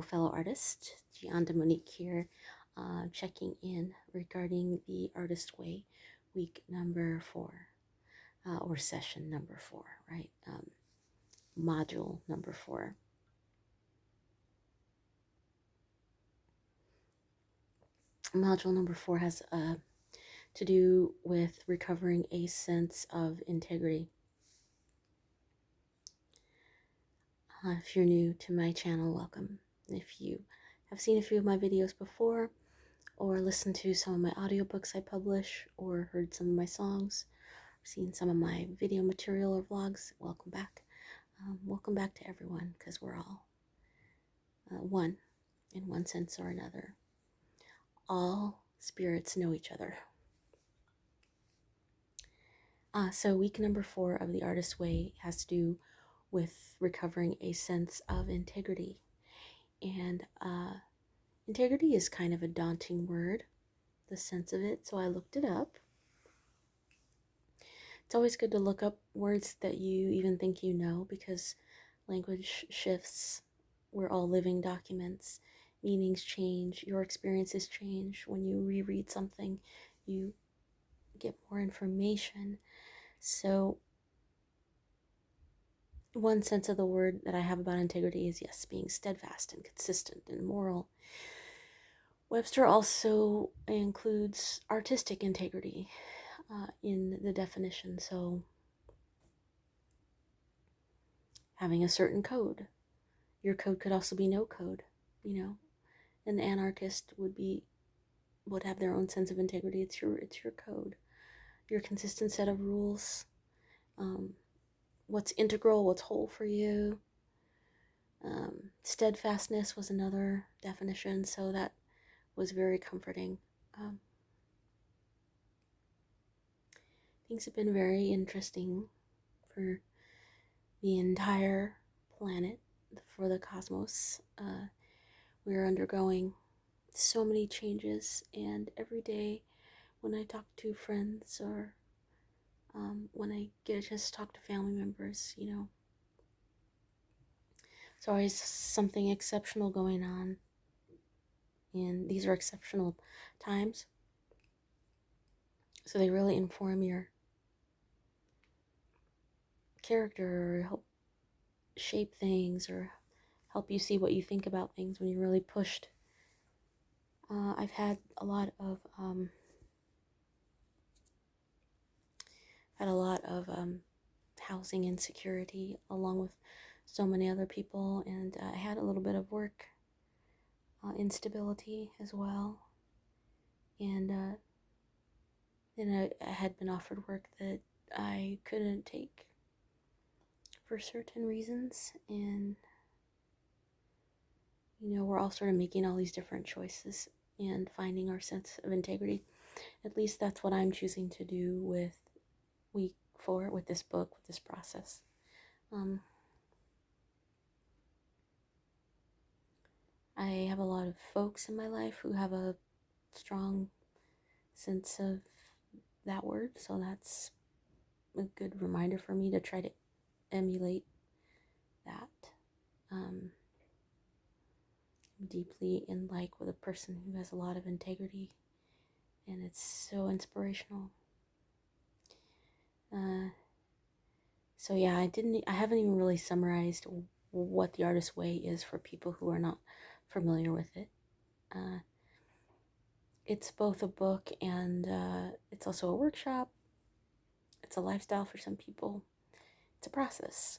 Hello, fellow artist. JIanda Monique here, checking in regarding the Artist Way, week number 4, or session number 4, right? Module number 4. Module number 4 has to do with recovering a sense of integrity. If you're new to my channel, welcome. If you have seen a few of my videos before, or listened to some of my audiobooks I publish, or heard some of my songs, or seen some of my video material or vlogs, welcome back. Welcome back to everyone, because we're all one in one sense or another. All spirits know each other. So week number 4 of the Artist Way has to do with recovering a sense of integrity. And integrity is kind of a daunting word, the sense of it, so I looked it up. It's always good to look up words that you even think you know, because language shifts. We're all living documents. Meanings change. Your experiences change. When you reread something, you get more information. So one sense of the word that I have about integrity is, yes, being steadfast and consistent and moral. Webster also includes artistic integrity in the definition. So having a certain code. Your code could also be no code, you know. An anarchist would have their own sense of integrity. It's your code, your consistent set of rules. What's integral, what's whole for you. Steadfastness was another definition, so that was very comforting. Things have been very interesting for the entire planet, for the cosmos. We're undergoing so many changes, and every day when I talk to friends or when I get a chance to talk to family members, you know, there's always something exceptional going on, and these are exceptional times, so they really inform your character or help shape things or help you see what you think about things when you're really pushed. I've had a lot of housing insecurity along with so many other people, and I had a little bit of work instability as well, and then I had been offered work that I couldn't take for certain reasons, and you know, we're all sort of making all these different choices and finding our sense of integrity. At least that's what I'm choosing to do with week 4, with this book, with this process. I have a lot of folks in my life who have a strong sense of that word, so that's a good reminder for me to try to emulate that. I'm deeply in like with a person who has a lot of integrity, and it's so inspirational. So yeah, I haven't even really summarized what the Artist Way is for people who are not familiar with it. It's both a book and it's also a workshop. It's a lifestyle for some people. It's a process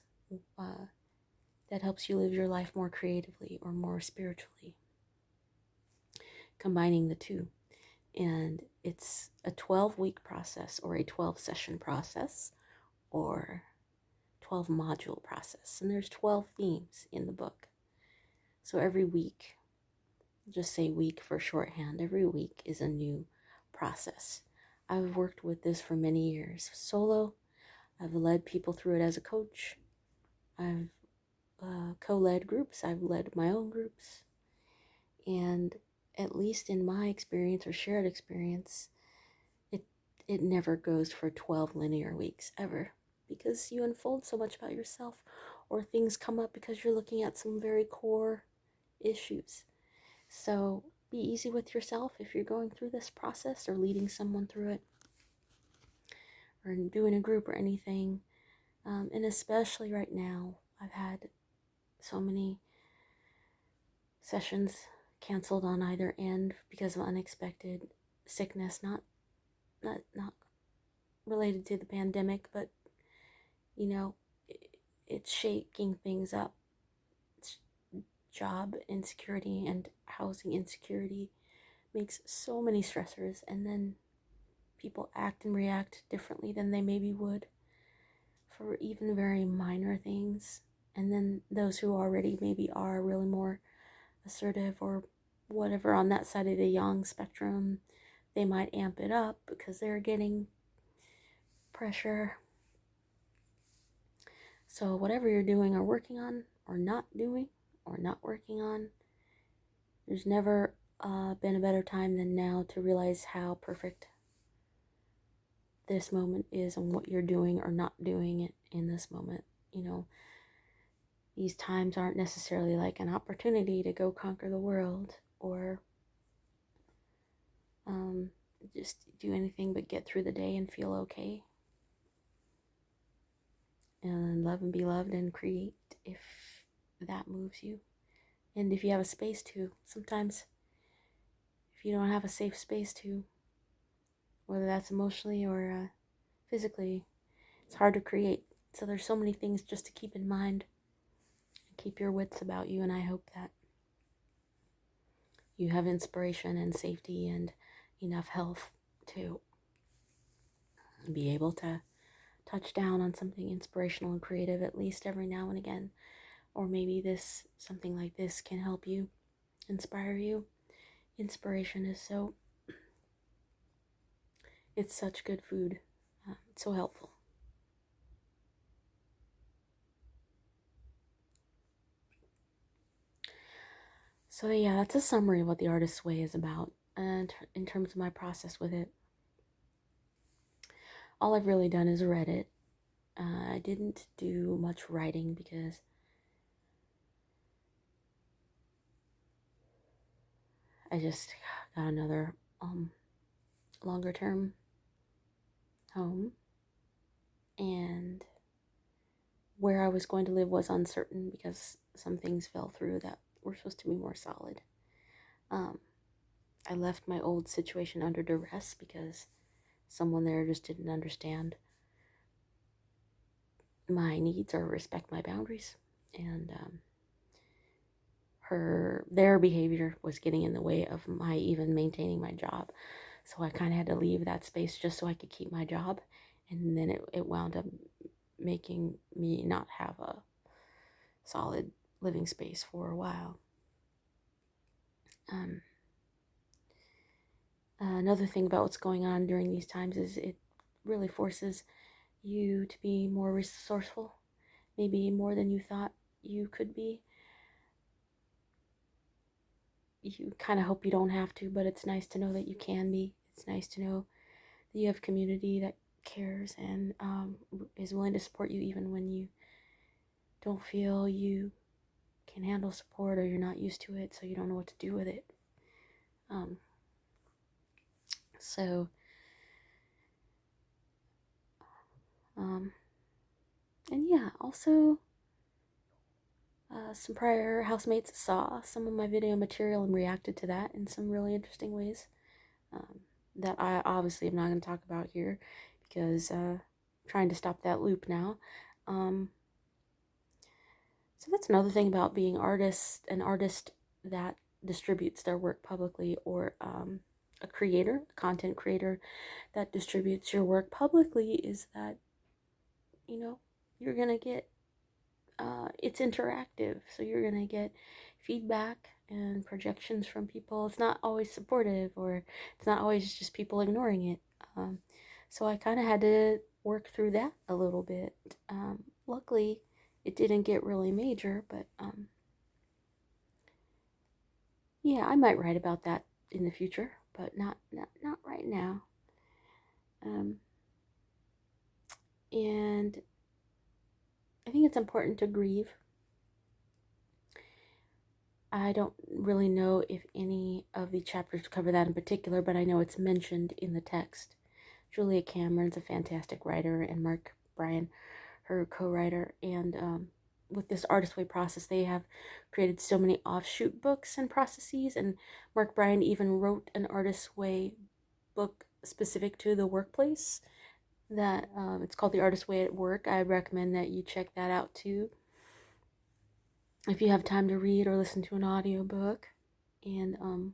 that helps you live your life more creatively or more spiritually, combining the two. And it's a 12-week process or a 12-session process or 12-module process. And there's 12 themes in the book. So every week, just say week for shorthand, every week is a new process. I've worked with this for many years. Solo, I've led people through it as a coach. I've co-led groups. I've led my own groups. And at least in my experience or shared experience, it never goes for 12 linear weeks, ever. Because you unfold so much about yourself, or things come up because you're looking at some very core issues. So be easy with yourself if you're going through this process or leading someone through it or doing a group or anything. And especially right now, I've had so many sessions canceled on either end because of unexpected sickness, not related to the pandemic, but you know, it's shaking things up. It's job insecurity and housing insecurity makes so many stressors, and then people act and react differently than they maybe would for even very minor things. And then those who already maybe are really more assertive or whatever on that side of the yang spectrum, they might amp it up because they're getting pressure. So whatever you're doing or working on or not doing or not working on, there's never been a better time than now to realize how perfect this moment is and what you're doing or not doing it in this moment. You know, these times aren't necessarily like an opportunity to go conquer the world or just do anything but get through the day and feel okay. And love and be loved and create if that moves you. And if you have a space to, sometimes if you don't have a safe space to, whether that's emotionally or physically, it's hard to create. So there's so many things just to keep in mind. Keep your wits about you, and I hope that you have inspiration and safety and enough health to be able to touch down on something inspirational and creative at least every now and again. Or maybe something like this can help you, inspire you. Inspiration is it's such good food. It's so helpful. So yeah, that's a summary of what the Artist's Way is about. And in terms of my process with it, all I've really done is read it. I didn't do much writing because I just got another longer term home, and where I was going to live was uncertain because some things fell through that were supposed to be more solid. I left my old situation under duress because someone there just didn't understand my needs or respect my boundaries, and their behavior was getting in the way of my even maintaining my job. So I kind of had to leave that space just so I could keep my job, and then it wound up making me not have a solid living space for a while. Another thing about what's going on during these times is it really forces you to be more resourceful, maybe more than you thought you could be. You kind of hope you don't have to, but it's nice to know that you can be. It's nice to know that you have community that cares and is willing to support you even when you don't feel you can handle support or you're not used to it, so you don't know what to do with it. So and yeah, also some prior housemates saw some of my video material and reacted to that in some really interesting ways that I obviously am not going to talk about here because I'm trying to stop that loop now. So that's another thing about being an artist that distributes their work publicly, or a content creator that distributes your work publicly, is that, you're going to get, it's interactive. So you're going to get feedback and projections from people. It's not always supportive, or it's not always just people ignoring it. So I kind of had to work through that a little bit. Luckily, it didn't get really major, but yeah, I might write about that in the future, but not right now. And I think it's important to grieve I don't really know if any of the chapters cover that in particular, but I know it's mentioned in the text. Julia Cameron's a fantastic writer, and Mark Bryan, her co-writer, and with this Artist Way process, they have created so many offshoot books and processes, and Mark Bryan even wrote an Artist Way book specific to the workplace that it's called The Artist Way at Work. I recommend that you check that out too if you have time to read or listen to an audiobook. And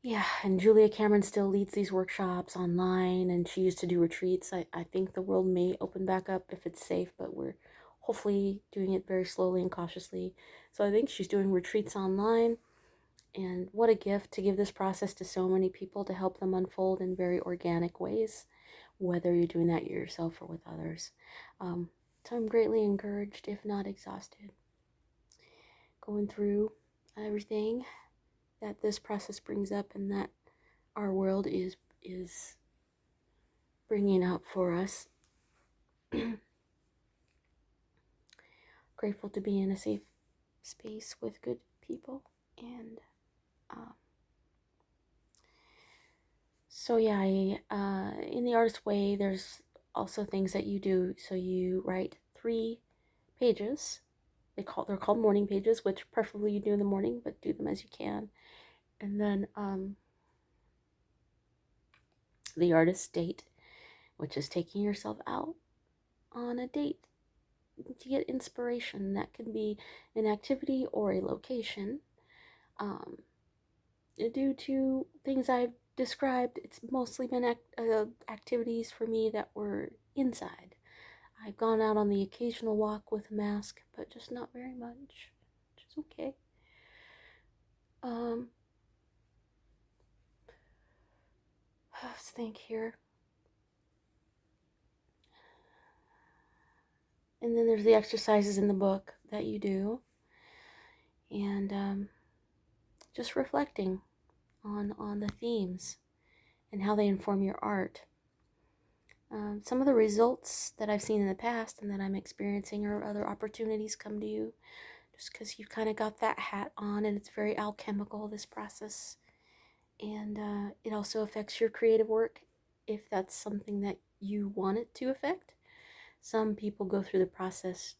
yeah, and Julia Cameron still leads these workshops online, and she used to do retreats. I think the world may open back up if it's safe, but we're hopefully doing it very slowly and cautiously. So I think she's doing retreats online, and what a gift to give this process to so many people to help them unfold in very organic ways, whether you're doing that yourself or with others. So I'm greatly encouraged, if not exhausted, going through everything that this process brings up and that our world is bringing up for us. Grateful to be in a safe space with good people. And so yeah, in the Artist Way, there's also things that you do. So you write 3 pages. They're called morning pages, which preferably you do in the morning, but do them as you can. And then the artist date, which is taking yourself out on a date to get inspiration. That can be an activity or a location. Due to things I've described, it's mostly been activities for me that were inside. I've gone out on the occasional walk with a mask, but just not very much, which is okay. Let's think here. And then there's the exercises in the book that you do, and just reflecting on the themes and how they inform your art. Some of the results that I've seen in the past and that I'm experiencing, or other opportunities come to you just because you've kind of got that hat on, and it's very alchemical, this process. And it also affects your creative work if that's something that you want it to affect. Some people go through the process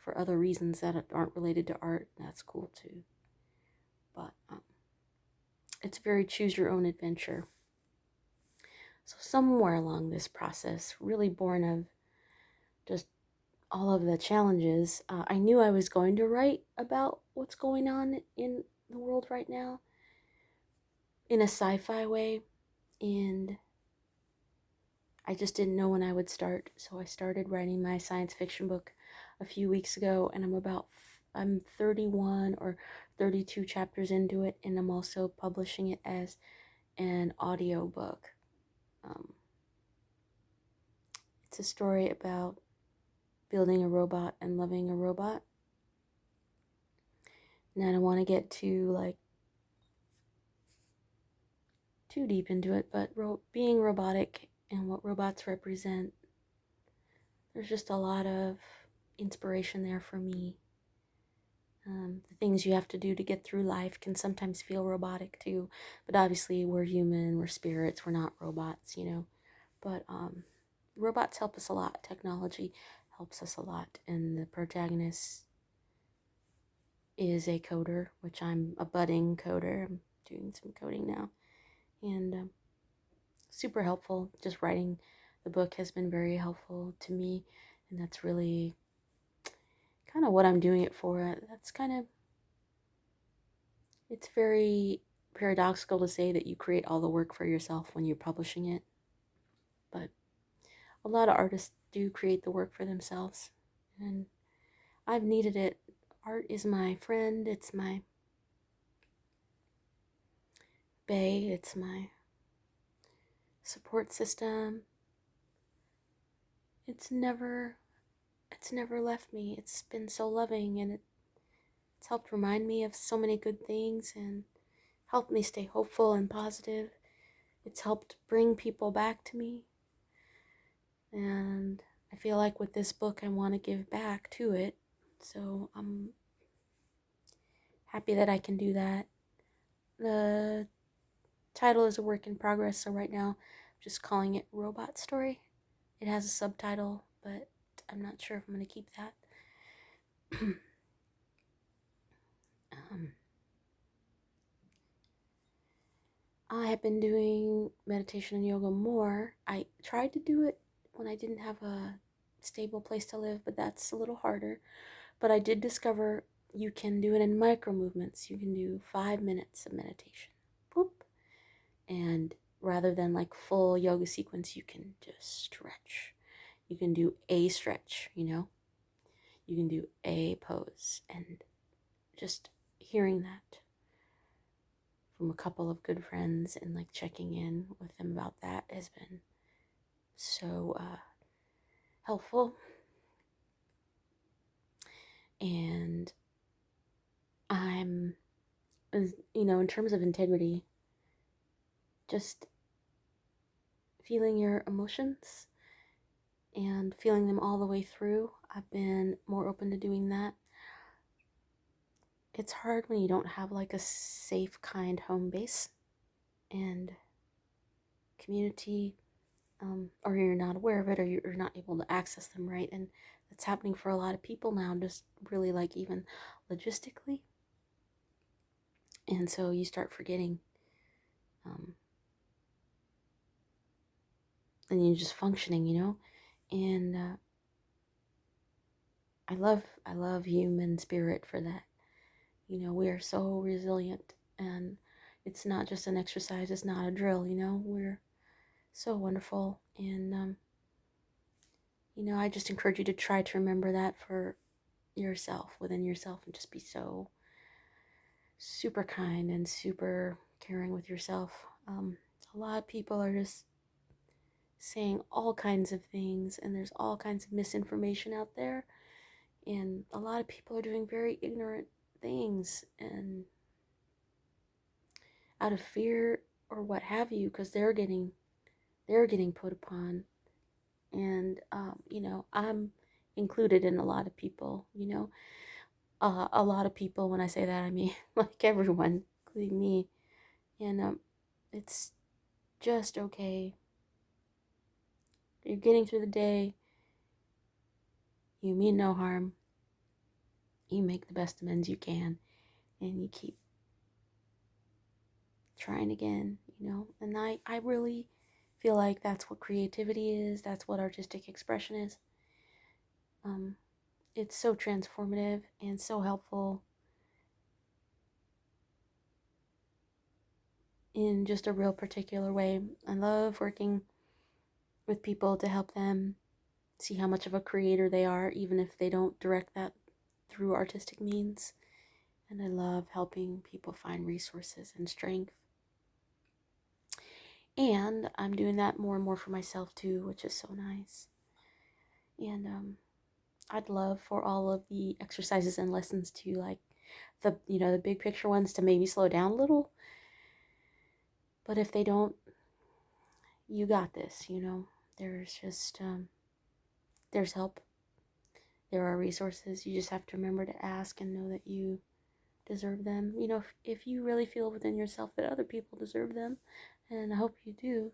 for other reasons that aren't related to art. That's cool too. But it's very choose your own adventure. So somewhere along this process, really born of just all of the challenges, I knew I was going to write about what's going on in the world right now in a sci-fi way, and I just didn't know when I would start. So I started writing my science fiction book a few weeks ago, and I'm 31 or 32 chapters into it, and I'm also publishing it as an audio book. It's a story about building a robot and loving a robot. And I don't want to get too deep into it, but being robotic and what robots represent, there's just a lot of inspiration there for me. The things you have to do to get through life can sometimes feel robotic too, but obviously we're human, we're spirits, we're not robots, But robots help us a lot. Technology helps us a lot, and the protagonist is a coder, which I'm a budding coder. I'm doing some coding now, and super helpful. Just writing the book has been very helpful to me, and that's really kind of what I'm doing it for. It's very paradoxical to say that you create all the work for yourself when you're publishing it, but a lot of artists do create the work for themselves, and I've needed it. Art is my friend, it's my bae, it's my support system. It's never left me. It's been so loving, and it's helped remind me of so many good things and helped me stay hopeful and positive. It's helped bring people back to me. And I feel like with this book, I want to give back to it So I'm happy that I can do that. The title is a work in progress, so right now I'm just calling it Robot Story. It has a subtitle, but I'm not sure if I'm going to keep that. I have been doing meditation and yoga more. I tried to do it when I didn't have a stable place to live, but that's a little harder. But I did discover you can do it in micro movements. You can do 5 minutes of meditation. Boop. And rather than like full yoga sequence, you can just stretch. You can do a stretch, you know? You can do a pose. And just hearing that from a couple of good friends and like checking in with them about that has been so helpful. And I'm, in terms of integrity, just feeling your emotions and feeling them all the way through. I've been more open to doing that. It's hard when you don't have like a safe, kind home base and community, or you're not aware of it, or you're not able to access them right. And that's happening for a lot of people now, just really like even logistically. And so you start forgetting, and you're just functioning, And I love human spirit for that. We are so resilient, and it's not just an exercise, it's not a drill, we're so wonderful. And I just encourage you to try to remember that for yourself, within yourself, and just be so super kind and super caring with yourself. A lot of people are just saying all kinds of things, and there's all kinds of misinformation out there, and a lot of people are doing very ignorant things, and out of fear or what have you, because they're getting put upon. And I'm included in a lot of people. A lot of people, when I say that, I mean like everyone, including me. And it's just okay. You're getting through the day. You mean no harm. You make the best amends you can, and you keep trying again, And I really feel like that's what creativity is. That's what artistic expression is. It's so transformative and so helpful in just a real particular way. I love working with people to help them see how much of a creator they are, even if they don't direct that through artistic means. And I love helping people find resources and strength. And I'm doing that more and more for myself too, which is so nice. And I'd love for all of the exercises and lessons to, like, the big picture ones, to maybe slow down a little. But if they don't, you got this, There's just, there's help. There are resources. You just have to remember to ask and know that you deserve them. If you really feel within yourself that other people deserve them, and I hope you do,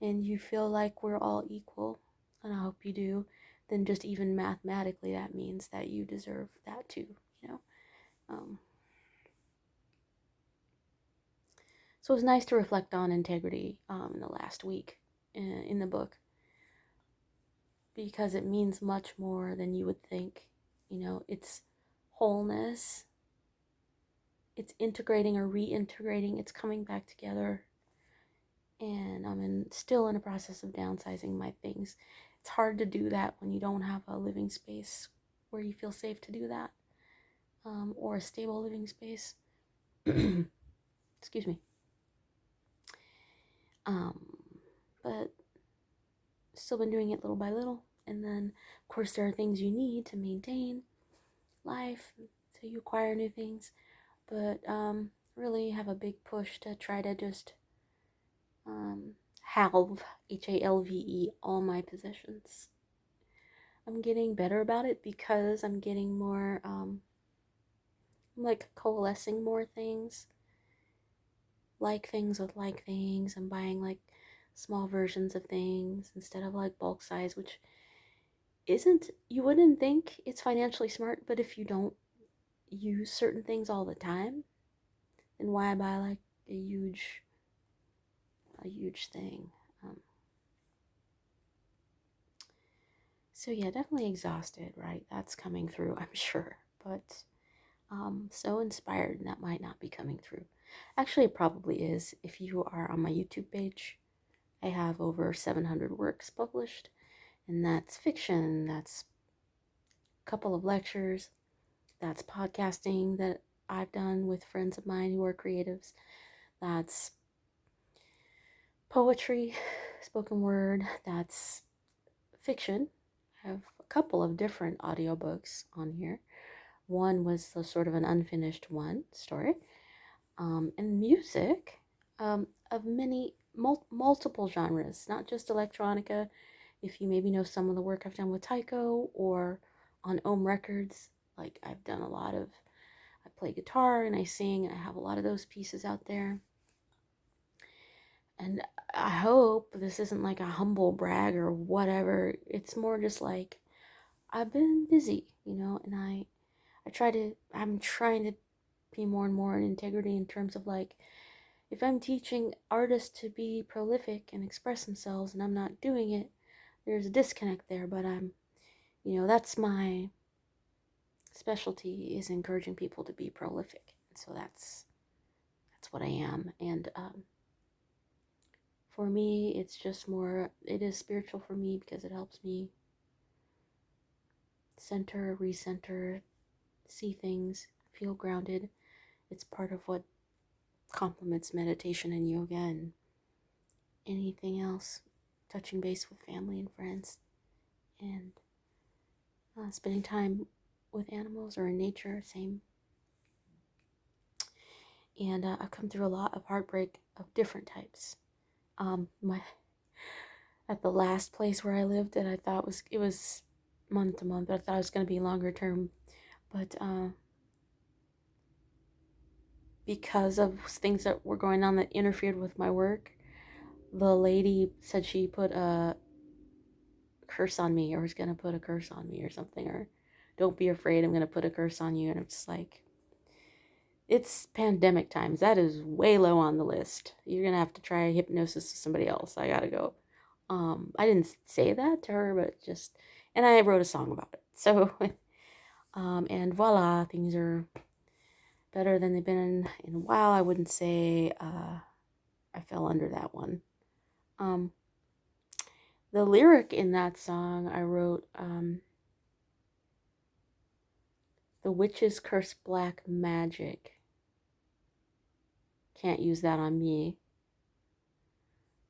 and you feel like we're all equal, and I hope you do, then just even mathematically that means that you deserve that too, So it's nice to reflect on integrity in the last week in the book, because it means much more than you would think. It's wholeness, it's integrating or reintegrating, it's coming back together. And I'm still in a process of downsizing my things. It's hard to do that when you don't have a living space where you feel safe to do that, or a stable living space. Excuse me. But still been doing it little by little. And then, of course, there are things you need to maintain life, so you acquire new things. But really have a big push to try to just halve, HALVE, all my possessions. I'm getting better about it because I'm getting more, I'm like coalescing more things, like things with like things. I'm buying like small versions of things instead of like bulk size, which isn't, you wouldn't think it's financially smart, but if you don't use certain things all the time, then why buy like a huge thing? Um, so yeah, definitely exhausted, right? That's coming through, I'm sure, but so inspired, and that might not be coming through. Actually, it probably is. If you are on my YouTube page, I have over 700 works published, and that's fiction, that's a couple of lectures, that's podcasting that I've done with friends of mine who are creatives, that's poetry, spoken word, that's fiction. I have a couple of different audiobooks on here. One was the sort of an unfinished one story, and music, of many multiple genres, not just electronica. If you maybe know some of the work I've done with Taiko or on Ohm Records, like I've done a lot of, I play guitar and I sing, and I have a lot of those pieces out there. And I hope this isn't like a humble brag or whatever. It's more just like I've been busy, and I'm trying to be more and more in integrity in terms of like, if I'm teaching artists to be prolific and express themselves and I'm not doing it, there's a disconnect there. But that's my specialty, is encouraging people to be prolific. And so that's what I am. And for me, it's just more, it is spiritual for me because it helps me center, recenter, see things, feel grounded. It's part of what complements meditation and yoga and anything else, touching base with family and friends, and spending time with animals or in nature, same. And I've come through a lot of heartbreak of different types. My At the last place where I lived, that I thought it was month to month, but I thought it was going to be longer term. But because of things that were going on that interfered with my work, the lady said she put a curse on me, or was going to put a curse on me or something, or don't be afraid, I'm going to put a curse on you. And I'm just like, it's pandemic times. That is way low on the list. You're going to have to try hypnosis to somebody else. I got to go. I didn't say that to her, but just, and I wrote a song about it. So, and voila, things are better than they've been in a while. I wouldn't say I fell under that one. Um, the lyric in that song I wrote, the witches curse black magic. Can't use that on me.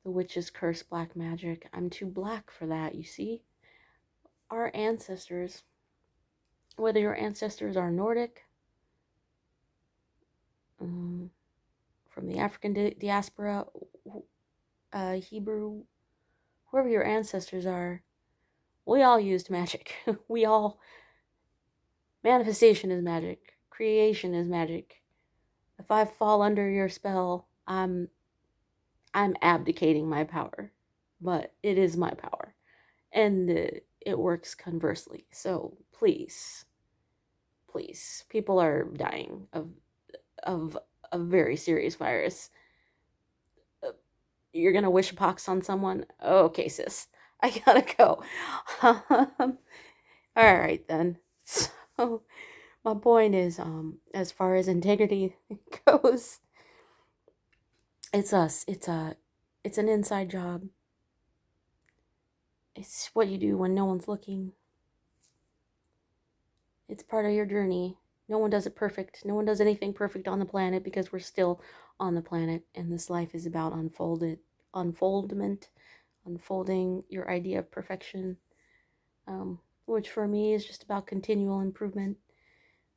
The witches curse black magic. I'm too black for that, you see? Our ancestors, whether your ancestors are Nordic, from the African diaspora, Hebrew, whoever your ancestors are, we all used magic. Manifestation is magic. Creation is magic. If I fall under your spell, I'm abdicating my power, but it is my power, and it works conversely. So please, people are dying of a very serious virus. You're gonna wish a pox on someone? Okay, sis, I gotta go. All right then. So my point is, as far as integrity goes, it's us. It's an inside job. It's what you do when no one's looking. It's part of your journey. No one does it perfect. No one does anything perfect on the planet because we're still on the planet, and this life is about unfoldment, unfolding your idea of perfection, which for me is just about continual improvement.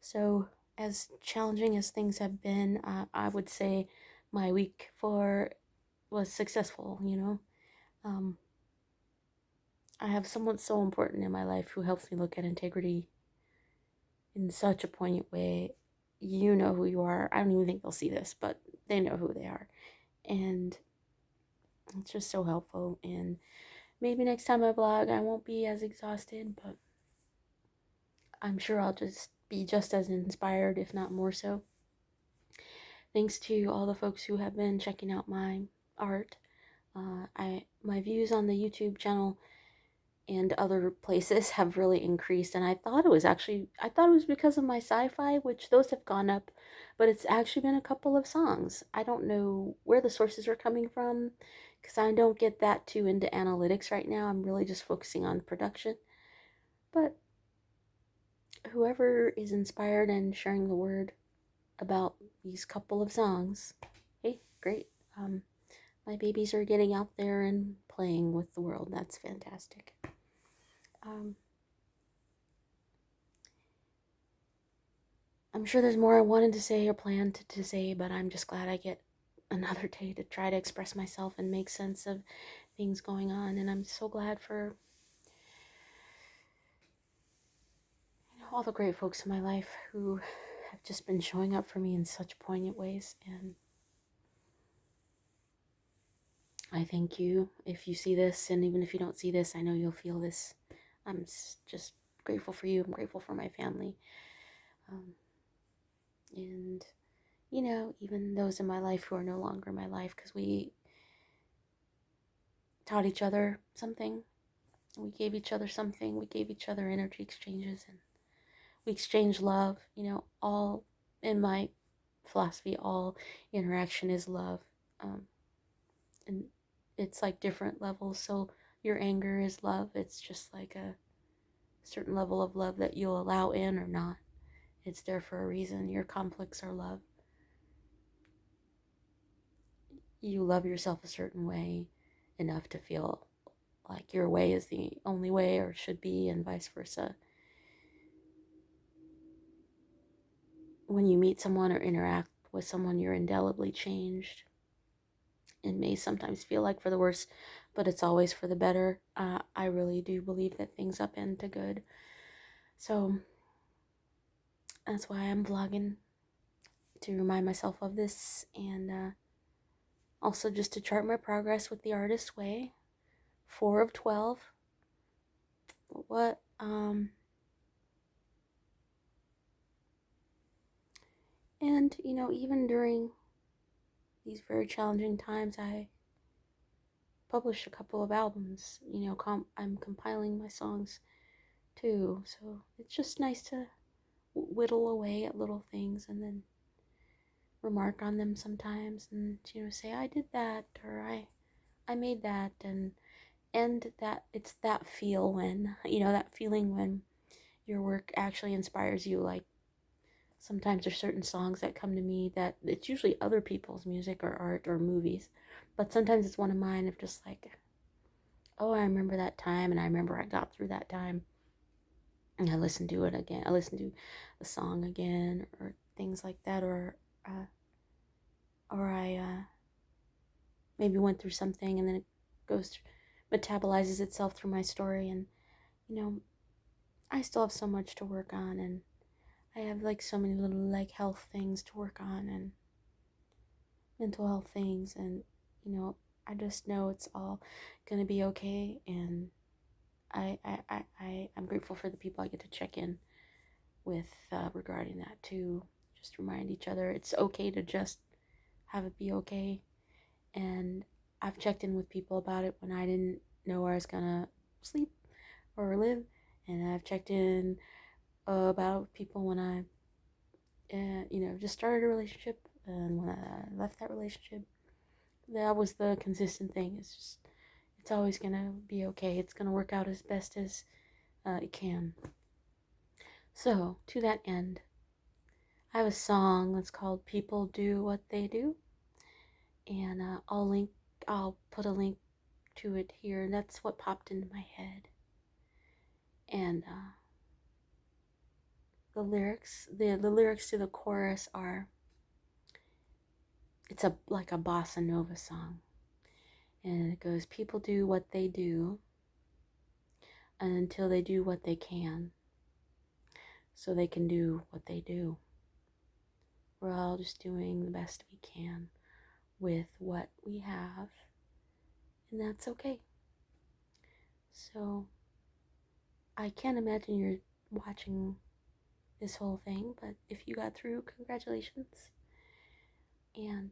So, as challenging as things have been, I would say my week 4 was successful. Um, I have someone so important in my life who helps me look at integrity in such a poignant way. You know who you are. I don't even think they'll see this, but they know who they are. And it's just so helpful. And maybe next time I vlog, I won't be as exhausted, but I'm sure I'll just be just as inspired, if not more so. Thanks to all the folks who have been checking out my art. My views on the YouTube channel and other places have really increased, and I thought it was because of my sci-fi, which those have gone up, but it's actually been a couple of songs. I don't know where the sources are coming from, because I don't get that too into analytics right now. I'm really just focusing on production. But whoever is inspired and sharing the word about these couple of songs, hey, great. My babies are getting out there and playing with the world. That's fantastic. I'm sure there's more I wanted to say or planned to say, but I'm just glad I get another day to try to express myself and make sense of things going on. And I'm so glad for all the great folks in my life who have just been showing up for me in such poignant ways. And I thank you if you see this, and even if you don't see this, I know you'll feel this. I'm just grateful for you. I'm grateful for my family. And, even those in my life who are no longer in my life, because we taught each other something. We gave each other something. We gave each other energy exchanges, and we exchanged love. All in my philosophy, all interaction is love. And it's like different levels. So your anger is love. It's just like a certain level of love that you'll allow in or not. It's there for a reason. Your conflicts are love. You love yourself a certain way enough to feel like your way is the only way or should be, and vice versa. When you meet someone or interact with someone, you're indelibly changed. It may sometimes feel like for the worse, but it's always for the better. I really do believe that things upend to good. So that's why I'm vlogging, to remind myself of this, and also just to chart my progress with the artist way. 4 of 12. What? And, even during these very challenging times, I published a couple of albums. I'm compiling my songs too. So it's just nice to whittle away at little things and then remark on them sometimes, and say I did that, or I made that, and that it's that feel when that feeling when your work actually inspires you. Like, sometimes there's certain songs that come to me that it's usually other people's music or art or movies, but sometimes it's one of mine, of just like, oh, I remember that time, and I remember I got through that time, and I listen to it again. I listen to the song again, or things like that, or I maybe went through something, and then it goes metabolizes itself through my story, and I still have so much to work on, and I have like so many little like health things to work on, and mental health things, and I just know it's all gonna be okay, and I'm grateful for the people I get to check in with regarding that too. Just remind each other it's okay to just have it be okay. And I've checked in with people about it when I didn't know where I was gonna sleep or live, and I've checked in about people when I just started a relationship, and when I left that relationship. That was the consistent thing. It's always gonna be okay. It's gonna work out as best as it can. So, to that end, I have a song that's called "People Do What They Do," and I'll put a link to it here. That's what popped into my head. And the lyrics to the chorus are, it's like a bossa nova song, and it goes, "People do what they do. until they do what they can so they can do what they do. We're all just doing the best we can with what we have, and that's okay. So I can't imagine you're watching this whole thing, but if you got through, congratulations. And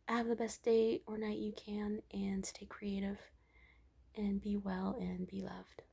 have the best day or night you can, and stay creative, and be well, and be loved.